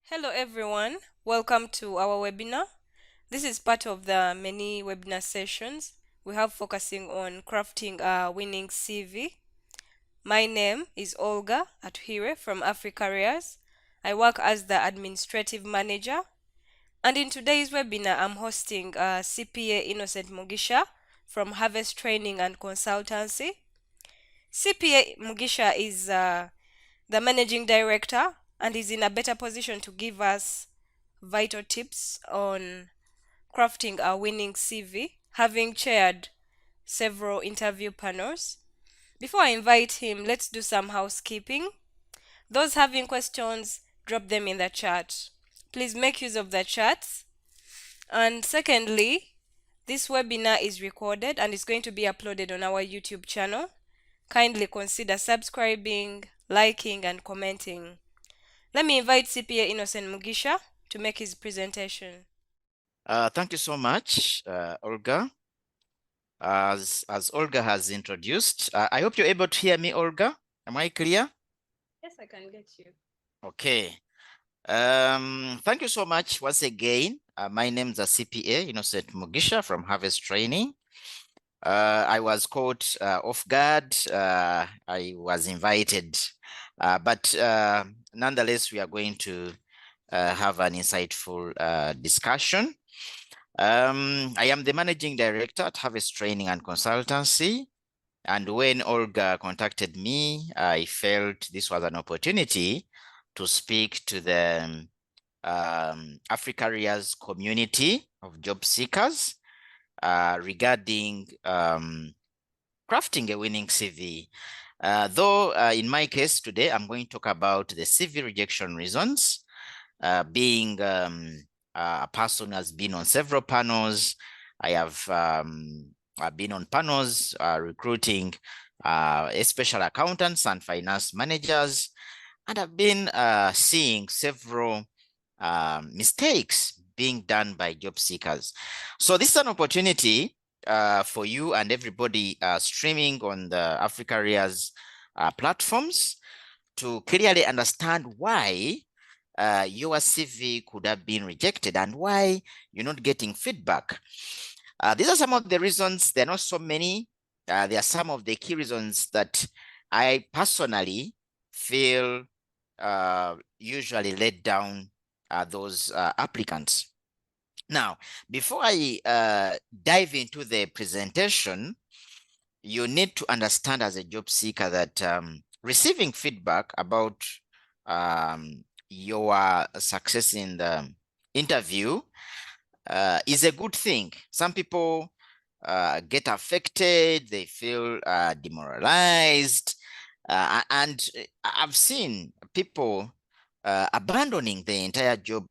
Hello everyone, welcome to our webinar. This is part of the many webinar sessions we have focusing on crafting a winning CV. My name is Olga Atuhire from AfriCareers. I work as the administrative manager, and in today's webinar I'm hosting CPA Innocent Mugisha from Harvest Training and Consultancy. CPA Mugisha is the managing director and is in a better position to give us vital tips on crafting a winning CV, having chaired several interview panels. Before I invite him, let's do some housekeeping. Those having questions, drop them in the chat. Please make use of the chats. And secondly, this webinar is recorded and is going to be uploaded on our YouTube channel. Kindly consider subscribing, liking, and commenting. Let me invite CPA Innocent Mugisha to make his presentation. Thank you so much, Olga. As Olga has introduced, I hope you're able to hear me, Olga. Am I clear? Yes, I can get you. Okay. Thank you so much once again. My name is CPA Innocent Mugisha from Harvest Training. I was caught off guard. I was invited, but nonetheless, we are going to have an insightful discussion. I am the managing director at Harvest Training and Consultancy. And when Olga contacted me, I felt this was an opportunity to speak to the AfriCareers community of job seekers regarding crafting a winning CV. Though in my case today, I'm going to talk about the CV rejection reasons, being a person who has been on several panels. I have I've been on panels recruiting special accountants and finance managers, and I've been seeing several mistakes being done by job seekers. So this is an opportunity for you and everybody streaming on the AfriCareers platforms to clearly understand why your CV could have been rejected and why you're not getting feedback. These are some of the reasons. There are not so many. There are some of the key reasons that I personally feel usually let down those applicants. Now, before I dive into the presentation, you need to understand as a job seeker that receiving feedback about your success in the interview is a good thing. Some people get affected, they feel demoralized, and I've seen people abandoning the entire job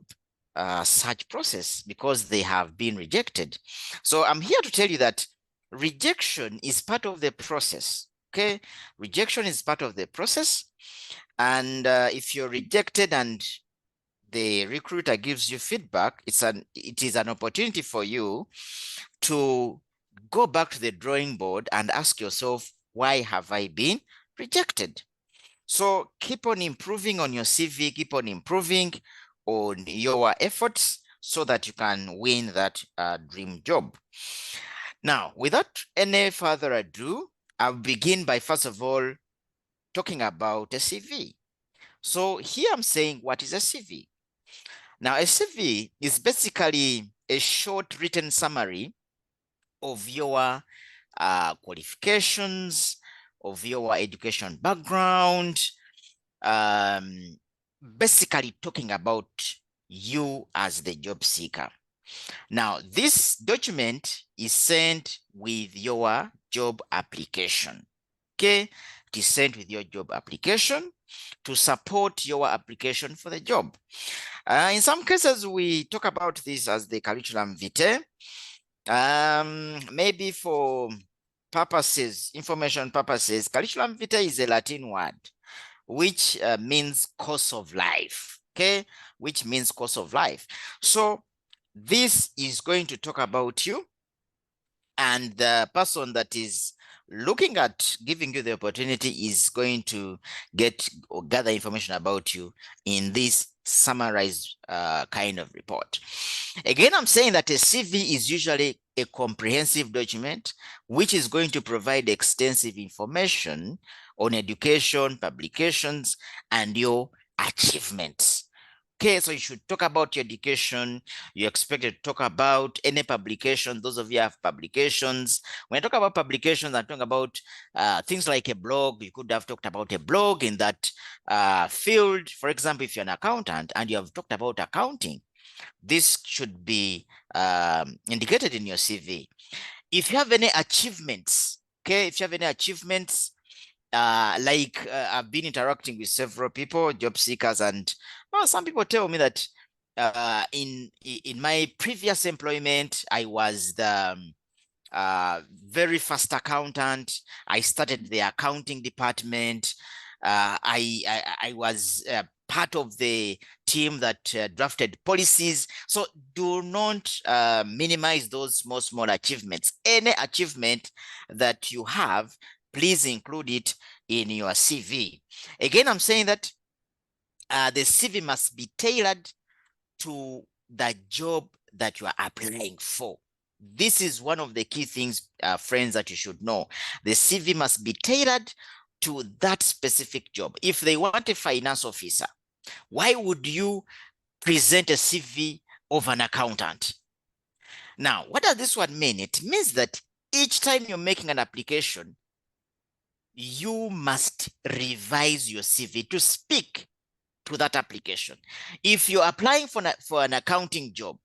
search process because they have been rejected. So I'm here to tell you that rejection is part of the process. Okay, rejection is part of the process, and if you're rejected and the recruiter gives you feedback, it is an opportunity for you to go back to the drawing board and ask yourself, why have I been rejected? So keep on improving on your CV, keep on improving on your efforts so that you can win that dream job. Now, without any further ado, I'll begin by first of all talking about a CV. So here I'm saying, what is a CV? Now, a CV is basically a short written summary of your qualifications, of your education background, basically talking about you as the job seeker. Now, this document is sent with your job application. Okay, it is sent with your job application to support your application for the job. In some cases, we talk about this as the curriculum vitae. Maybe for purposes, information purposes, curriculum vitae is a Latin word, which means course of life, okay? Which means course of life. So this is going to talk about you, and the person that is looking at giving you the opportunity is going to get or gather information about you in this summarized kind of report. Again, I'm saying that a CV is usually a comprehensive document which is going to provide extensive information on education, publications, and your achievements. Okay, so you should talk about your education. You're expected to talk about any publication. Those of you have publications. When I talk about publications, I'm talking about things like a blog. You could have talked about a blog in that field. For example, if you're an accountant and you have talked about accounting, this should be indicated in your CV. If you have any achievements, okay, if you have any achievements, I've been interacting with several people, job seekers, and some people tell me that in my previous employment, I was the very fast accountant. I started the accounting department. I was part of the team that drafted policies. So do not minimize those small achievements. Any achievement that you have, please include it in your CV. Again, I'm saying that the CV must be tailored to the job that you are applying for. This is one of the key things, friends, that you should know. The CV must be tailored to that specific job. If they want a finance officer, why would you present a CV of an accountant? Now, what does this one mean? It means that each time you're making an application, you must revise your CV to speak to that application. If you're applying for an accounting job,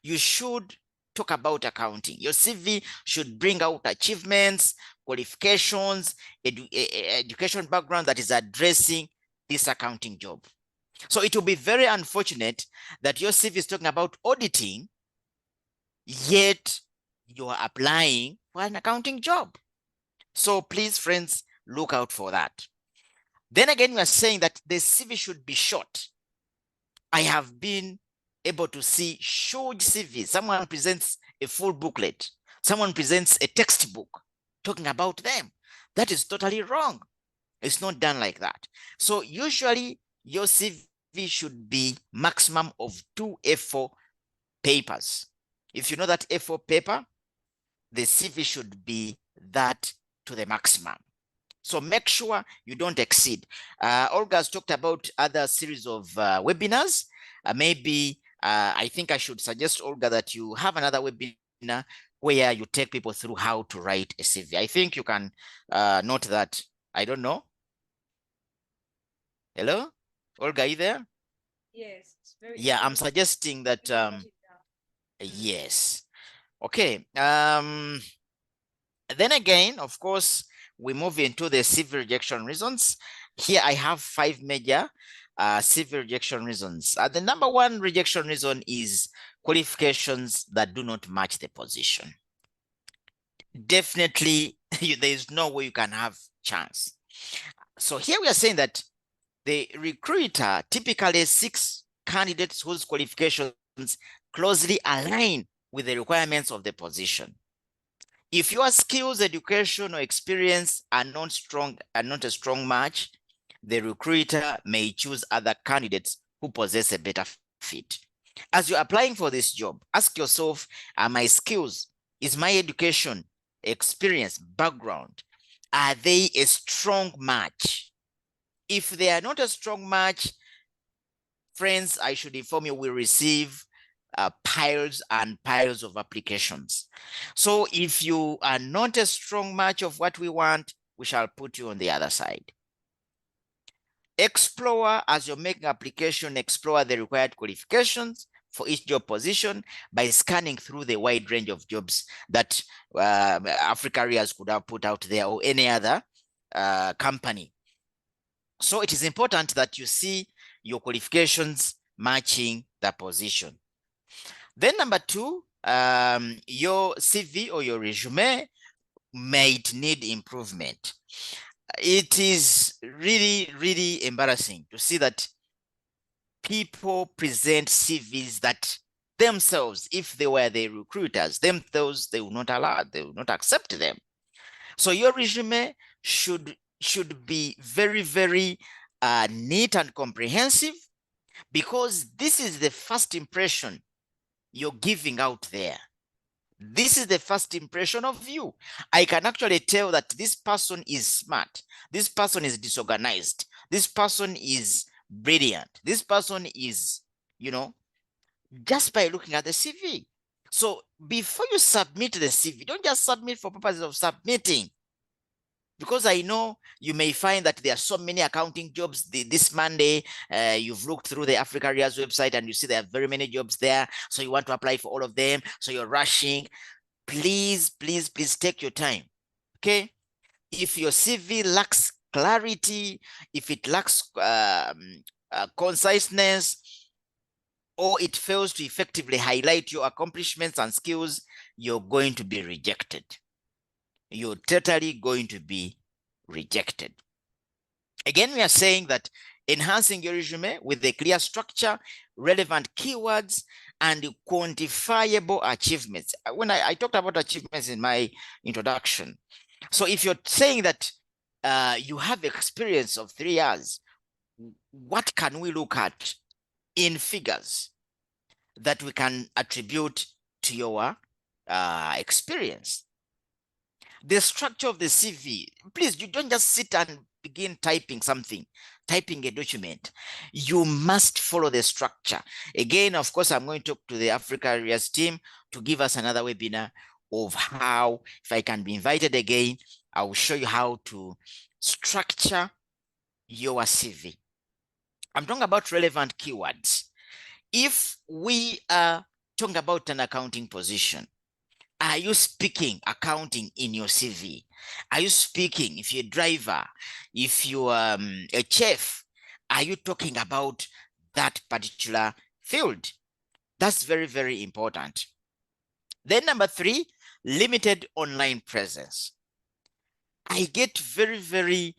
you should talk about accounting. Your CV should bring out achievements, qualifications, education background that is addressing this accounting job. So it will be very unfortunate that your CV is talking about auditing, yet you are applying for an accounting job. So please, friends, look out for that. Then again, we are saying that the CV should be short. I have been able to see huge CVs. Someone presents a full booklet. Someone presents a textbook talking about them. That is totally wrong. It's not done like that. So usually your CV should be maximum of 2 A4 papers. If you know that A4 paper, the CV should be that to the maximum. So make sure you don't exceed. Olga has talked about other series of webinars. Maybe I think I should suggest, Olga, that you have another webinar where you take people through how to write a CV. I think you can note that. I don't know. Hello? Olga, are you there? Yes, it's very Yeah, I'm interesting. suggesting that, You can note it down. yes. Okay. Then again, of course, we move into the CV rejection reasons. Here I have 5 major CV rejection reasons. The number one rejection reason is qualifications that do not match the position. Definitely, there is no way you can have chance. So here we are saying that the recruiter typically seeks candidates whose qualifications closely align with the requirements of the position. If your skills, education, or experience are not a strong match, the recruiter may choose other candidates who possess a better fit. As you're applying for this job, ask yourself, are my skills, is my education, experience, background, are they a strong match? If they are not a strong match, friends, I should inform you, we receive piles and piles of applications. So if you are not a strong match of what we want, we shall put you on the other side. Explore, as you're making application, explore the required qualifications for each job position by scanning through the wide range of jobs that Africa Careers could have put out there, or any other company. So it is important that you see your qualifications matching the position. Then number 2, your CV or your resume might need improvement. It is really embarrassing to see that people present CVs that themselves, if they were the recruiters, themselves, they will not allow, they will not accept them. So your resume should be very neat and comprehensive. because this is the first impression you're giving out there. This is the first impression of you. I can actually tell that this person is smart. This person is disorganized. This person is brilliant. This person is, just by looking at the CV. So before you submit the CV, don't just submit for purposes of submitting. Because I know you may find that there are so many accounting jobs this Monday. You've looked through the Africa Careers website and you see there are very many jobs there. So you want to apply for all of them. So you're rushing. Please, please, please take your time. Okay. If your CV lacks clarity, if it lacks conciseness, or it fails to effectively highlight your accomplishments and skills, you're going to be rejected. You're totally going to be rejected. Again, we are saying that enhancing your resume with a clear structure, relevant keywords, and quantifiable achievements. When I talked about achievements in my introduction. So if you're saying that you have experience of 3 years, what can we look at in figures that we can attribute to your experience? The structure of the CV, please, you don't just sit and begin typing something, typing a document. You must follow the structure. Again, of course, I'm going to talk to the Africa Areas team to give us another webinar of how, if I can be invited again, I will show you how to structure your CV. I'm talking about relevant keywords. If we are talking about an accounting position, are you speaking accounting in your CV? Are you speaking, if you're a driver, if you're a chef, are you talking about that particular field? That's very, very important. Then number 3, limited online presence. I get very, very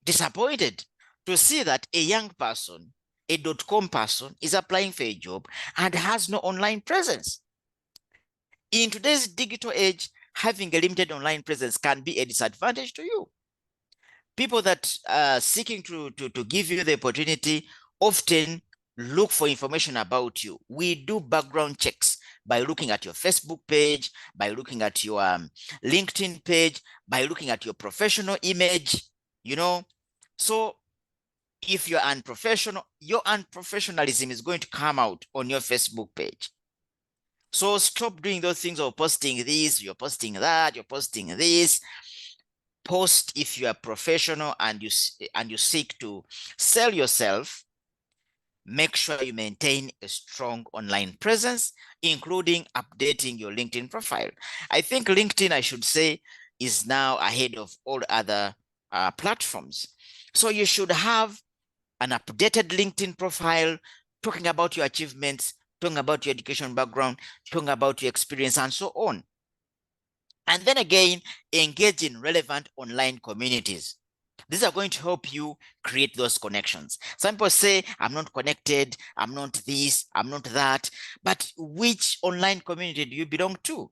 disappointed to see that a young person, a .com person, is applying for a job and has no online presence. In today's digital age, having a limited online presence can be a disadvantage to you. People that are seeking to give you the opportunity often look for information about you. We do background checks by looking at your Facebook page, by looking at your LinkedIn page, by looking at your professional image, So if you're unprofessional, your unprofessionalism is going to come out on your Facebook page. So stop doing those things of posting this, you're posting that, you're posting this. Post if you are professional and you seek to sell yourself. Make sure you maintain a strong online presence, including updating your LinkedIn profile. I think LinkedIn, I should say, is now ahead of all other platforms. So you should have an updated LinkedIn profile, talking about your achievements, talking about your education background, talking about your experience, and so on. And then again, engage in relevant online communities. These are going to help you create those connections. Some people say, I'm not connected, I'm not this, I'm not that. But which online community do you belong to?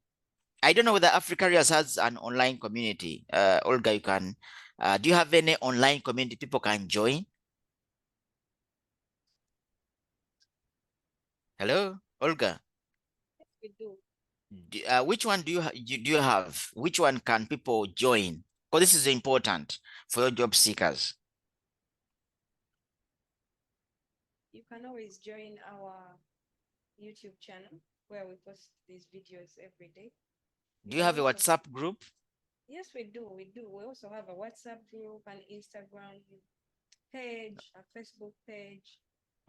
I don't know whether Africa Careers has an online community. Olga, you can, do you have any online community people can join? Hello, Olga. Yes, we do. Which one do you have? Which one can people join? Because this is important for your job seekers. You can always join our YouTube channel where we post these videos every day. Do you have a WhatsApp group? Yes, we do. We do. We also have a WhatsApp group, an Instagram page, a Facebook page.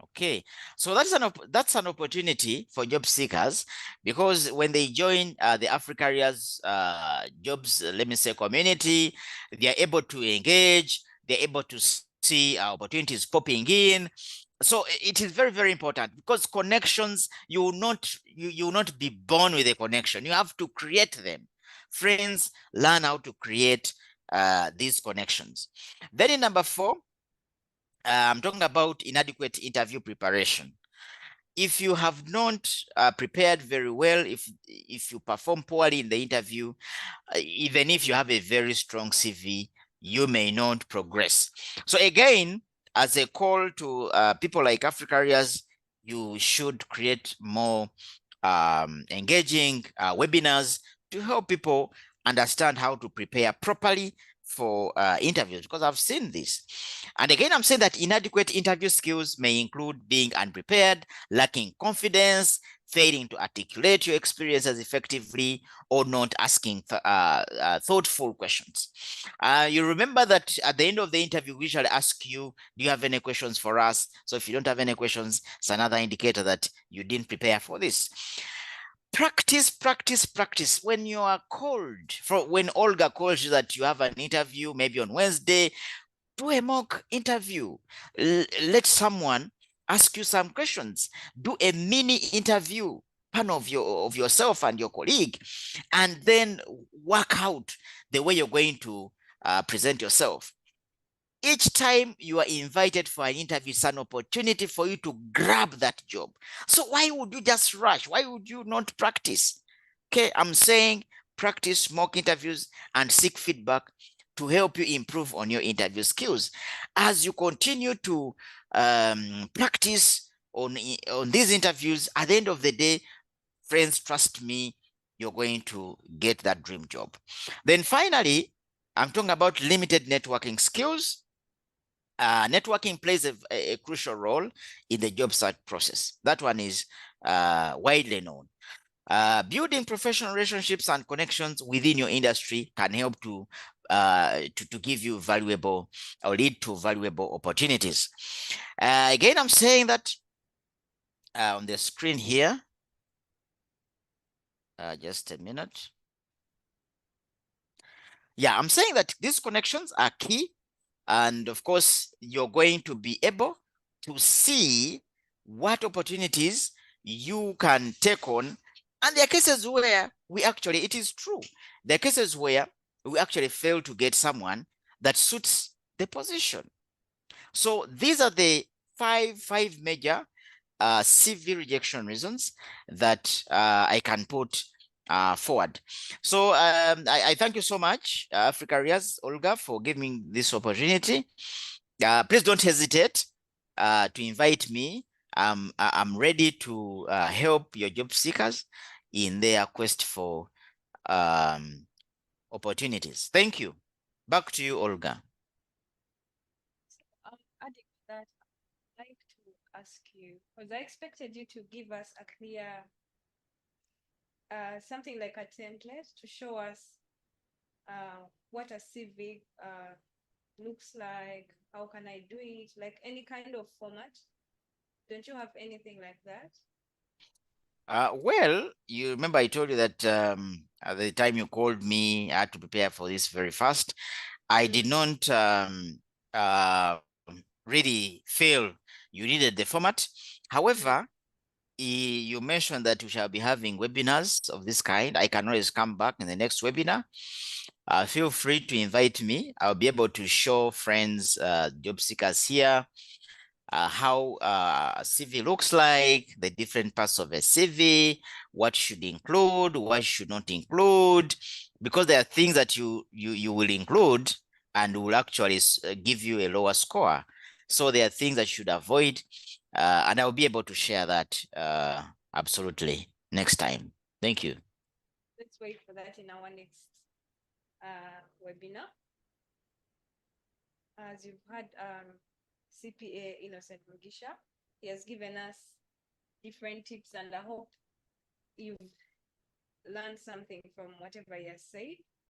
Okay, so that's an opportunity for job seekers, because when they join the Africa Careers jobs, let me say, community, they are able to engage, they're able to see opportunities popping in. So it is very, very important, because connections, you will not be born with a connection. You have to create them. Friends, learn how to create these connections. Then in number 4, I'm talking about inadequate interview preparation. If you have not prepared very well, if you perform poorly in the interview, even if you have a very strong CV, you may not progress. So again, as a call to people like Africa Areas, you should create more engaging webinars to help people understand how to prepare properly for interviews, because I've seen this. And again, I'm saying that inadequate interview skills may include being unprepared, lacking confidence, failing to articulate your experiences effectively, or not asking thoughtful questions. You remember that at the end of the interview, we shall ask you, do you have any questions for us? So if you don't have any questions, it's another indicator that you didn't prepare for this. Practice, practice, practice. When you are called, when Olga calls you that you have an interview, maybe on Wednesday, do a mock interview. Let someone ask you some questions. Do a mini interview, one of yourself and your colleague, and then work out the way you're going to present yourself. Each time you are invited for an interview, it's an opportunity for you to grab that job. So why would you just rush? Why would you not practice? Okay, I'm saying practice mock interviews and seek feedback to help you improve on your interview skills. As you continue to practice on these interviews, at the end of the day, friends, trust me, you're going to get that dream job. Then finally, I'm talking about limited networking skills. Networking plays a crucial role in the job search process. That one is widely known. Building professional relationships and connections within your industry can help to give you valuable or lead to valuable opportunities. Again, I'm saying that on the screen here, just a minute. Yeah, I'm saying that these connections are key. And of course, you're going to be able to see what opportunities you can take on. And there are cases where it is true. There are cases where we actually fail to get someone that suits the position. So these are the five major CV rejection reasons that I can put forward. So I thank you so much, Africa Areas, Olga, for giving this opportunity. Please don't hesitate to invite me. I'm ready to help your job seekers in their quest for opportunities. Thank you. Back to you, Olga. Adding to that, I'd like to ask you, because I expected you to give us a clear, something like a template to show us what a CV looks like, how can I do it, like any kind of format. Don't you have anything like that? Well, you remember I told you that at the time you called me, I had to prepare for this very fast. I did not uh, really feel you needed the format. However, you mentioned that we shall be having webinars of this kind. I can always come back in the next webinar. Feel free to invite me. I'll be able to show friends, job seekers here, how a CV looks like, the different parts of a CV, what should include, what should not include, because there are things that you will include and will actually give you a lower score. So there are things that you should avoid, and I'll be able to share that absolutely next time. Thank you. Let's wait for that in our next webinar. As you've had CPA Innocent Mugisha, he has given us different tips, and I hope you've learned something from whatever he has said.